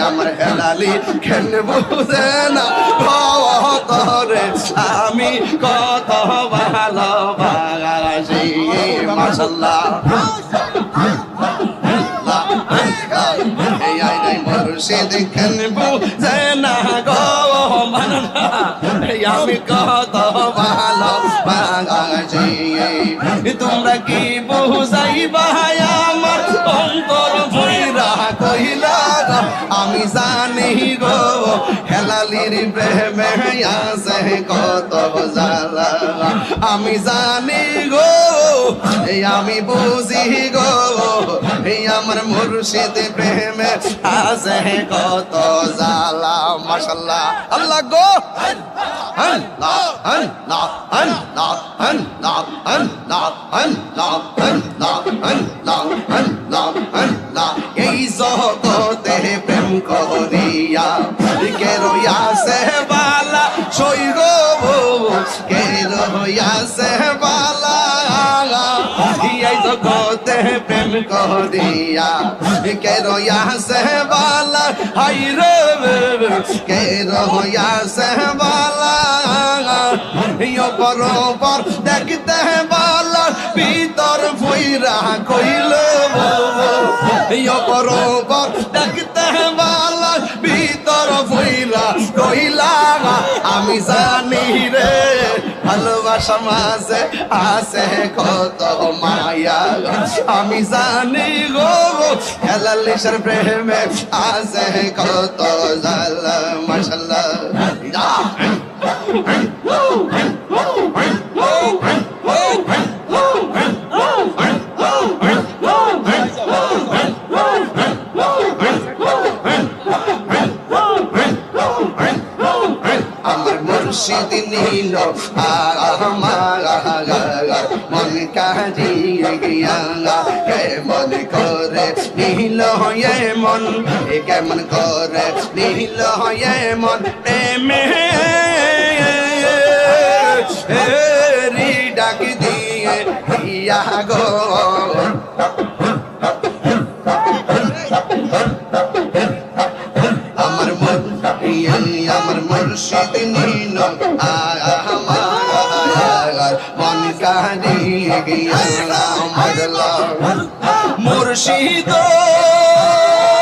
আমার হেলালি কেন বুঝে না তোরে আমি কত ভালোবাসি মাশাআল্লাহ মুর্শিদ কেন বুঝে না গো আমি কত ভালোবাসি তোমরা কি বুঝাইবা আমার অন্তর ভইরা কইলা আমি জানি গো হেলালির প্রেমে আছে কত জ্বালা আমি জানি গো আমি বুঝি গো আমার মুর্শিদ প্রেমে আছে কত জ্বালা মাশাআল্লাহ আল্লাহ গো আল্লাহ আল্লাহ আল্লাহ আল্লাহ আল্লাহ আল্লাহ আল্লাহ আল্লাহ আল্লাহ আল্লাহ এই জগতে প্রেম করিয়া কে রইয়াছে বালা সই গো কে রইয়াছে বালা এই জগতে প্রেম করিয়া কে রইয়াছে বালা হাই রে কে রইয়াছে বালা বরাবর দেখতে বালা ভিতর ভইরা কইল বরাবর দেখতে বালা ভিতর ভইরা কইলা আমি জানি রে ভালোবাসা মাঝে আছে কত মায়া আমি জানি গো হেলালির প্রেমে আছে কত জ্বালা মাশাআল্লাহ আমার মুর্শিদ নীল আমার মন কাজিয়ে গিয়া কেমন করে নীল হয়ে মন কেমন করে নীল হয়ে মন প্রেমে রি ডাক দিয়ে ইয়া গো আমার মুর্শিদ নীল আমার মন কাজিয়ে গিয়া মুর্শিদ